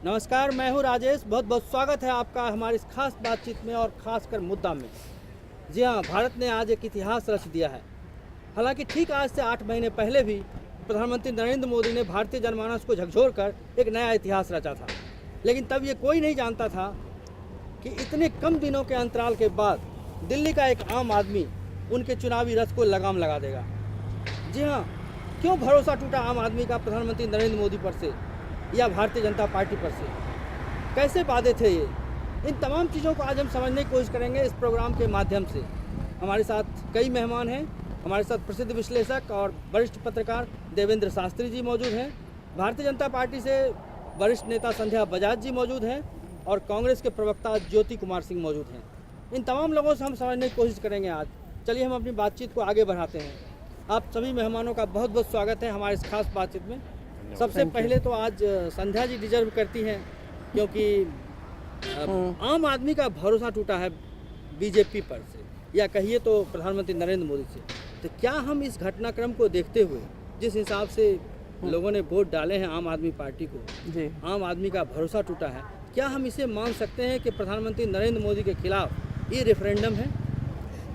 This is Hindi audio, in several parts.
नमस्कार, मैं हूं राजेश। बहुत बहुत स्वागत है आपका हमारी इस खास बातचीत में और खासकर मुद्दा में। जी हाँ, भारत ने आज एक इतिहास रच दिया है। हालांकि ठीक आज से 8 महीने पहले भी प्रधानमंत्री नरेंद्र मोदी ने भारतीय जनमानस को झकझोरकर एक नया इतिहास रचा था। लेकिन तब ये कोई नहीं जानता था कि इतने कम दिनों के अंतराल के बाद दिल्ली का एक आम आदमी उनके चुनावी रथ को लगाम लगा देगा। जी हाँ, क्यों भरोसा टूटा आम आदमी का प्रधानमंत्री नरेंद्र मोदी पर से या भारतीय जनता पार्टी पर से? कैसे वादे थे ये? इन तमाम चीज़ों को आज हम समझने की कोशिश करेंगे इस प्रोग्राम के माध्यम से। हमारे साथ कई मेहमान हैं। हमारे साथ प्रसिद्ध विश्लेषक और वरिष्ठ पत्रकार देवेंद्र शास्त्री जी मौजूद हैं। भारतीय जनता पार्टी से वरिष्ठ नेता संध्या बजाज जी मौजूद हैं और कांग्रेस के प्रवक्ता ज्योति कुमार सिंह मौजूद हैं। इन तमाम लोगों से हम समझने की कोशिश करेंगे आज। चलिए हम अपनी बातचीत को आगे बढ़ाते हैं। आप सभी मेहमानों का बहुत बहुत स्वागत है हमारे इस खास बातचीत में। सबसे पहले तो आज संध्या जी डिजर्व करती हैं, क्योंकि आम आदमी का भरोसा टूटा है बीजेपी पर से, या कहिए तो प्रधानमंत्री नरेंद्र मोदी से। तो क्या हम इस घटनाक्रम को देखते हुए, जिस हिसाब से लोगों ने वोट डाले हैं आम आदमी पार्टी को, जी आम आदमी का भरोसा टूटा है, क्या हम इसे मान सकते हैं कि प्रधानमंत्री नरेंद्र मोदी के खिलाफ ये रेफरेंडम है?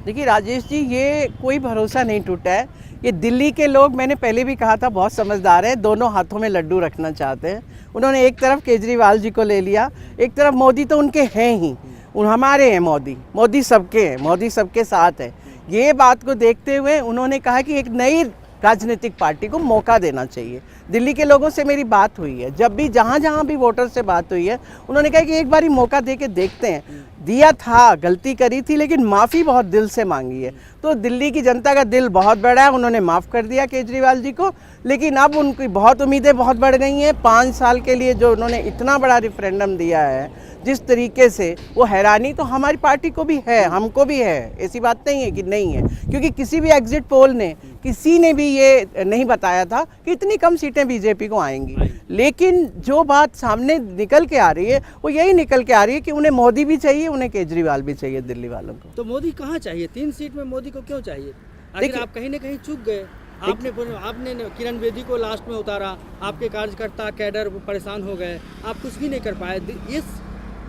देखिए राजेश जी, ये कोई भरोसा नहीं टूटा है। ये दिल्ली के लोग, मैंने पहले भी कहा था, बहुत समझदार हैं। दोनों हाथों में लड्डू रखना चाहते हैं। उन्होंने एक तरफ केजरीवाल जी को ले लिया, एक तरफ मोदी तो उनके हैं ही, हमारे हैं मोदी सबके हैं, मोदी सबके साथ है। ये बात को देखते हुए उन्होंने कहा कि एक नई राजनीतिक पार्टी को मौका देना चाहिए। दिल्ली के लोगों से मेरी बात हुई है, जब भी जहाँ भी वोटर से बात हुई है, उन्होंने कहा कि एक बार ही मौका दे के देखते हैं। दिया था, गलती करी थी, लेकिन माफ़ी बहुत दिल से मांगी है। तो दिल्ली की जनता का दिल बहुत बड़ा है, उन्होंने माफ़ कर दिया केजरीवाल जी को। लेकिन अब उनकी बहुत उम्मीदें बहुत बढ़ गई हैं। 5 साल के लिए जो उन्होंने इतना बड़ा रेफरेंडम दिया है, जिस तरीके से, वो हैरानी तो हमारी पार्टी को भी है, हमको भी है। ऐसी बात नहीं है कि नहीं है, क्योंकि किसी भी एग्जिट पोल ने, किसी ने भी ये नहीं बताया था कि इतनी कम सीटें बीजेपी को आएंगी। लेकिन जो बात सामने निकल के आ रही है, वो यही निकल के आ रही है कि उन्हें मोदी भी चाहिए, उन्हें केजरीवाल भी चाहिए दिल्ली वालों को। तो मोदी कहाँ चाहिए? 3 सीट में मोदी को क्यों चाहिए? आखिर आप कहीं ना कहीं चूक गए। आपने किरण बेदी को लास्ट में उतारा, आपके कार्यकर्ता कैडर परेशान हो गए, आप कुछ भी नहीं कर पाए। इस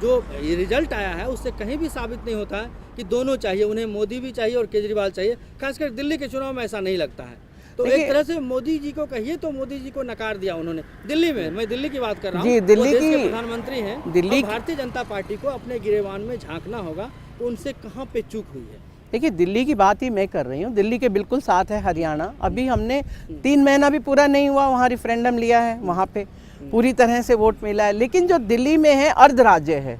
जो ये रिजल्ट आया है उससे कहीं भी साबित नहीं होता है कि दोनों चाहिए, उन्हें मोदी भी चाहिए और केजरीवाल चाहिए। खासकर दिल्ली के चुनाव में ऐसा नहीं लगता है। तो एक तरह से मोदी जी को कहिए तो मोदी जी को नकार दिया उन्होंने दिल्ली में। मैं दिल्ली की बात कर रहा हूँ, दिल्ली के प्रधानमंत्री हैं। दिल्ली भारतीय जनता पार्टी को अपने गिरेबान में झांकना होगा, तो उनसे कहाँ पे चूक हुई है? देखिए, दिल्ली की बात ही मैं कर रही हूँ। दिल्ली के बिल्कुल साथ है हरियाणा। अभी हमने 3 महीना भी पूरा नहीं हुआ, वहाँ रेफरेंडम लिया है, वहाँ पे पूरी तरह से वोट मिला है। लेकिन जो दिल्ली में है, अर्ध राज्य है,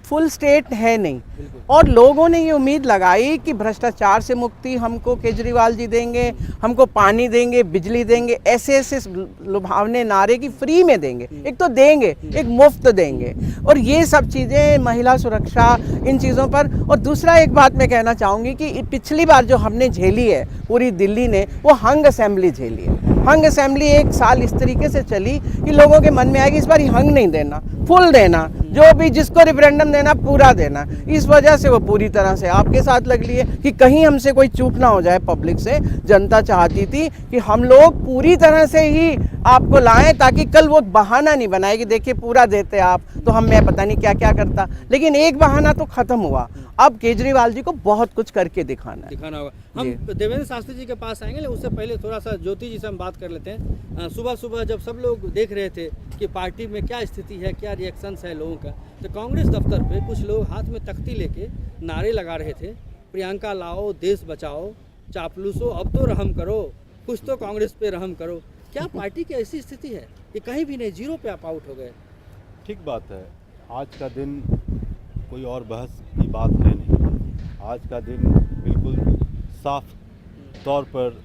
फुल स्टेट है नहीं। और लोगों ने ये उम्मीद लगाई कि भ्रष्टाचार से मुक्ति हमको केजरीवाल जी देंगे, हमको पानी देंगे, बिजली देंगे, ऐसे लुभावने नारे की फ्री में देंगे। एक तो देंगे, एक मुफ्त देंगे, और ये सब चीज़ें, महिला सुरक्षा, इन चीज़ों पर। और दूसरा एक बात मैं कहना चाहूँगी कि पिछली बार जो हमने झेली है पूरी दिल्ली ने, वो हंग असेंबली झेली है। हंग असेंबली 1 साल इस तरीके से चली कि लोगों के मन में आएगी इस बार हंग नहीं देना, फुल देना, जो भी जिसको रेफरेंडम देना पूरा देना। इस वजह से वो पूरी तरह से आपके साथ लग ली है कि कहीं हमसे कोई चूक ना हो जाए पब्लिक से। जनता चाहती थी कि हम लोग पूरी तरह से ही आपको लाएं, ताकि कल वो बहाना नहीं बनाए कि देखिए पूरा देते आप तो मैं पता नहीं क्या क्या करता। लेकिन एक बहाना तो खत्म हुआ। अब केजरीवाल जी को बहुत कुछ करके दिखाना होगा। हम देवेंद्र शास्त्री जी के पास आएंगे, लेकिन उससे पहले थोड़ा सा ज्योति जी से हम बात कर लेते हैं। सुबह सुबह जब सब लोग देख रहे थे कि पार्टी में क्या स्थिति है, क्या रिएक्शंस है लोगों का, तो कांग्रेस दफ्तर पे कुछ लोग हाथ में तख्ती लेके नारे लगा रहे थे, प्रियंका लाओ, देश बचाओ, चापलूसो अब तो रहम करो, कुछ तो कांग्रेस पे रहम करो। क्या पार्टी की ऐसी स्थिति है कि कहीं भी नहीं, 0 पे आप आउट हो गए? ठीक बात है। आज का दिन कोई और बहस की बात है नहीं। आज का दिन बिल्कुल साफ तौर पर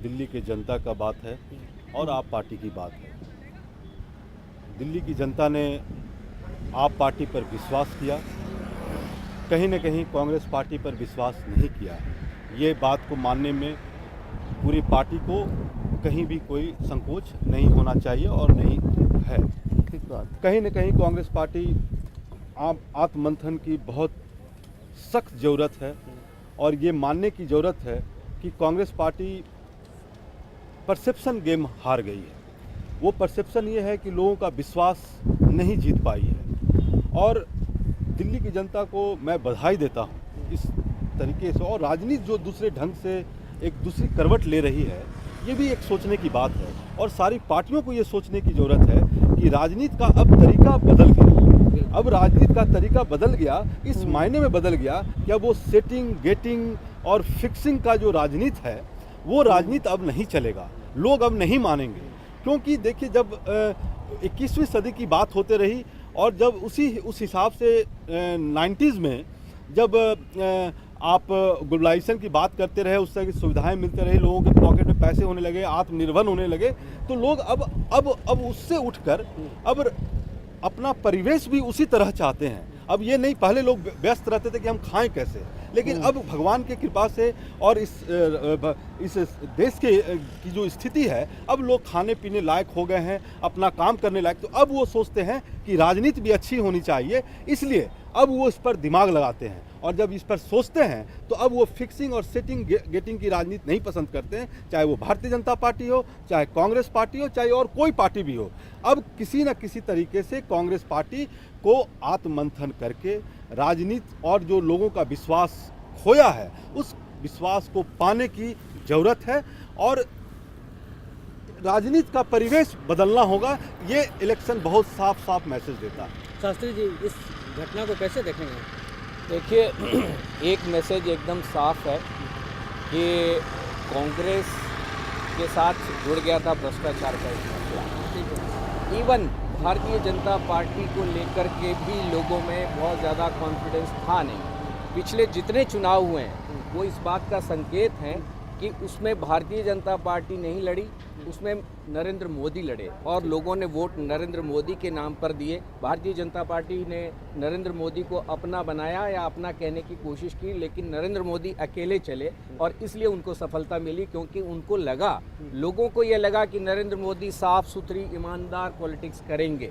दिल्ली के जनता का बात है और आप पार्टी की बात है। दिल्ली की जनता ने आप पार्टी पर विश्वास किया, कहीं न कहीं कांग्रेस पार्टी पर विश्वास नहीं किया। ये बात को मानने में पूरी पार्टी को कहीं भी कोई संकोच नहीं होना चाहिए और नहीं है। कहीं न कहीं कांग्रेस पार्टी आत्ममंथन की बहुत सख्त ज़रूरत है, और ये मानने की ज़रूरत है कि कांग्रेस पार्टी परसेप्शन गेम हार गई है। वो परसेप्शन ये है कि लोगों का विश्वास नहीं जीत पाई है। और दिल्ली की जनता को मैं बधाई देता हूँ इस तरीके से। और राजनीति जो दूसरे ढंग से एक दूसरी करवट ले रही है, ये भी एक सोचने की बात है। और सारी पार्टियों को ये सोचने की ज़रूरत है कि राजनीति का अब तरीका बदल गया। अब राजनीति का तरीका बदल गया, इस मायने में बदल गया कि अब वो सेटिंग, गेटिंग और फिक्सिंग का जो राजनीति है, वो राजनीति अब नहीं चलेगा। लोग अब नहीं मानेंगे, क्योंकि देखिए जब 21वीं सदी की बात होते रही और जब उस हिसाब से 90s में जब आप ग्लोबलाइजेशन की बात करते रहे, उस तरह की सुविधाएं मिलते रही, लोगों के पॉकेट में पैसे होने लगे, आत्मनिर्भर होने लगे, तो लोग अब उससे उठकर अब अपना परिवेश भी उसी तरह चाहते हैं। अब ये नहीं, पहले लोग व्यस्त रहते थे कि हम खाएं कैसे, लेकिन अब भगवान की कृपा से और इस देश की जो स्थिति है, अब लोग खाने पीने लायक हो गए हैं, अपना काम करने लायक। तो अब वो सोचते हैं कि राजनीति भी अच्छी होनी चाहिए, इसलिए अब वो इस पर दिमाग लगाते हैं। और जब इस पर सोचते हैं तो अब वो फिक्सिंग और सेटिंग गेटिंग की राजनीति नहीं पसंद करते हैं, चाहे वो भारतीय जनता पार्टी हो, चाहे कांग्रेस पार्टी हो, चाहे और कोई पार्टी भी हो। अब किसी न किसी तरीके से कांग्रेस पार्टी को आत्ममंथन करके राजनीति और जो लोगों का विश्वास खोया है, उस विश्वास को पाने की ज़रूरत है। और राजनीति का परिवेश बदलना होगा। ये इलेक्शन बहुत साफ साफ मैसेज देता है। शास्त्री जी, इस घटना को कैसे देखेंगे? देखिए, एक मैसेज एकदम साफ है कि कांग्रेस के साथ जुड़ गया था भ्रष्टाचार का एक मसला। इवन भारतीय जनता पार्टी को लेकर के भी लोगों में बहुत ज़्यादा कॉन्फिडेंस था नहीं। पिछले जितने चुनाव हुए हैं वो इस बात का संकेत है कि उसमें भारतीय जनता पार्टी नहीं लड़ी, उसमें नरेंद्र मोदी लड़े और लोगों ने वोट नरेंद्र मोदी के नाम पर दिए। भारतीय जनता पार्टी ने नरेंद्र मोदी को अपना बनाया या अपना कहने की कोशिश की, लेकिन नरेंद्र मोदी अकेले चले और इसलिए उनको सफलता मिली, क्योंकि उनको लगा, लोगों को ये लगा कि नरेंद्र मोदी साफ सुथरी ईमानदार पॉलिटिक्स करेंगे।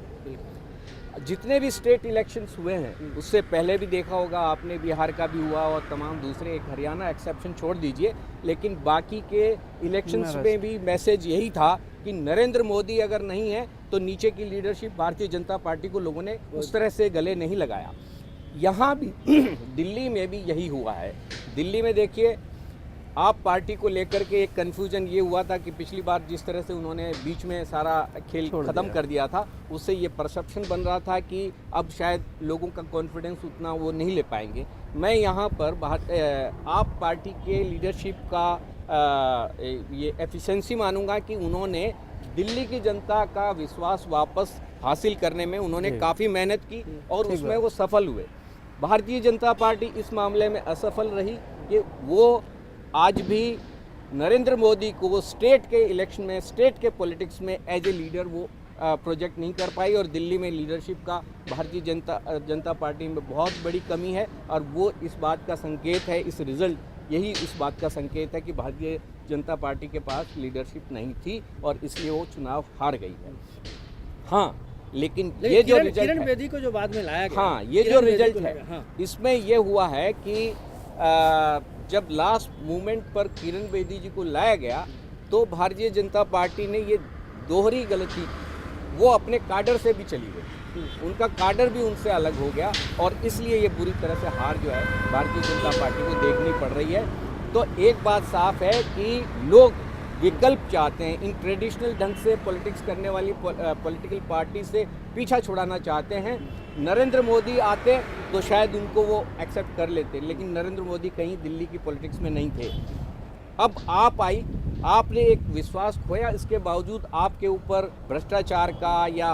जितने भी स्टेट इलेक्शंस हुए हैं, उससे पहले भी देखा होगा आपने, बिहार का भी हुआ और तमाम दूसरे, एक हरियाणा एक्सेप्शन छोड़ दीजिए, लेकिन बाकी के इलेक्शंस में भी मैसेज यही था कि नरेंद्र मोदी अगर नहीं है तो नीचे की लीडरशिप भारतीय जनता पार्टी को लोगों ने उस तरह से गले नहीं लगाया। यहाँ भी दिल्ली में भी यही हुआ है। दिल्ली में देखिए, आप पार्टी को लेकर के एक कन्फ्यूजन ये हुआ था कि पिछली बार जिस तरह से उन्होंने बीच में सारा खेल ख़त्म कर दिया था, उससे ये परसेप्शन बन रहा था कि अब शायद लोगों का कॉन्फिडेंस उतना वो नहीं ले पाएंगे। मैं यहाँ पर आप पार्टी के लीडरशिप का ये एफिशिएंसी मानूंगा कि उन्होंने दिल्ली की जनता का विश्वास वापस हासिल करने में उन्होंने काफ़ी मेहनत की और उसमें वो सफल हुए। भारतीय जनता पार्टी इस मामले में असफल रही कि वो आज भी नरेंद्र मोदी को वो स्टेट के इलेक्शन में, स्टेट के पॉलिटिक्स में एज ए लीडर वो प्रोजेक्ट नहीं कर पाई। और दिल्ली में लीडरशिप का भारतीय जनता पार्टी में बहुत बड़ी कमी है और वो इस बात का संकेत है, इस रिजल्ट यही इस बात का संकेत है कि भारतीय जनता पार्टी के पास लीडरशिप नहीं थी और इसलिए वो चुनाव हार गई है। हाँ, लेकिन ये जो रिजल्ट किरण बेदी को जो बाद में लाया गया, हाँ, ये जो रिजल्ट है, इसमें ये हुआ है कि जब लास्ट मोमेंट पर किरण बेदी जी को लाया गया तो भारतीय जनता पार्टी ने ये दोहरी गलती, वो अपने काडर से भी चली गई, उनका काडर भी उनसे अलग हो गया और इसलिए ये बुरी तरह से हार जो है भारतीय जनता पार्टी को देखनी पड़ रही है। तो एक बात साफ है कि लोग विकल्प चाहते हैं, इन ट्रेडिशनल ढंग से पॉलिटिक्स करने वाली पॉलिटिकल पार्टी से पीछा छुड़ाना चाहते हैं। नरेंद्र मोदी आते तो शायद उनको वो एक्सेप्ट कर लेते, लेकिन नरेंद्र मोदी कहीं दिल्ली की पॉलिटिक्स में नहीं थे। अब आप आई, आपने एक विश्वास खोया, इसके बावजूद आपके ऊपर भ्रष्टाचार का या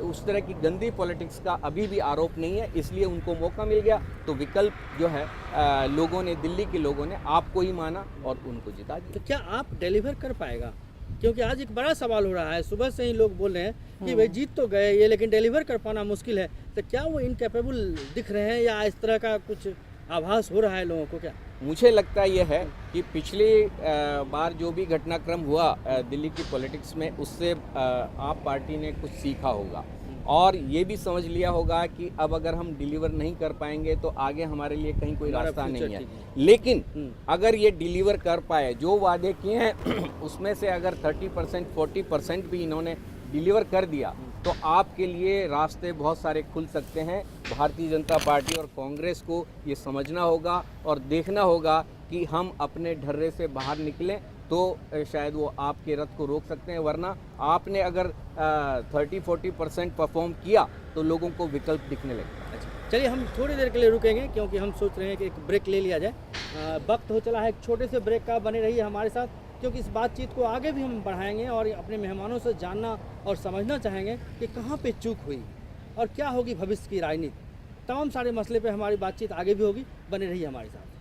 उस तरह की गंदी पॉलिटिक्स का अभी भी आरोप नहीं है, इसलिए उनको मौका मिल गया। तो विकल्प जो है लोगों ने, दिल्ली के लोगों ने आपको ही माना और उनको जिता दिया। तो क्या आप डिलीवर कर पाएगा? क्योंकि आज एक बड़ा सवाल हो रहा है, सुबह से ही लोग बोल रहे हैं कि भाई जीत तो गए ये, लेकिन डिलीवर कर पाना मुश्किल है। तो क्या वो इनकैपेबल दिख रहे हैं या इस तरह का कुछ आभास हो रहा है लोगों को? क्या मुझे लगता है ये है कि पिछली बार जो भी घटनाक्रम हुआ दिल्ली की पॉलिटिक्स में, उससे आप पार्टी ने कुछ सीखा होगा और ये भी समझ लिया होगा कि अब अगर हम डिलीवर नहीं कर पाएंगे तो आगे हमारे लिए कहीं कोई रास्ता नहीं है। लेकिन अगर ये डिलीवर कर पाए, जो वादे किए हैं उसमें से अगर 30% 40% भी इन्होंने डिलीवर कर दिया तो आपके लिए रास्ते बहुत सारे खुल सकते हैं। भारतीय जनता पार्टी और कांग्रेस को ये समझना होगा और देखना होगा कि हम अपने ढर्रे से बाहर निकलें तो शायद वो आपके रथ को रोक सकते हैं, वरना आपने अगर 30-40% परफॉर्म किया तो लोगों को विकल्प दिखने लगेगा। अच्छा, चलिए हम थोड़ी देर के लिए रुकेंगे क्योंकि हम सोच रहे हैं कि एक ब्रेक ले लिया जाए। वक्त हो चला है एक छोटे से ब्रेक का। बने रहिए हमारे साथ क्योंकि इस बातचीत को आगे भी हम बढ़ाएंगे और अपने मेहमानों से जानना और समझना चाहेंगे कि कहाँ पे चूक हुई और क्या होगी भविष्य की राजनीति। तमाम सारे मसले पे हमारी बातचीत आगे भी होगी। बने रहिए हमारे साथ।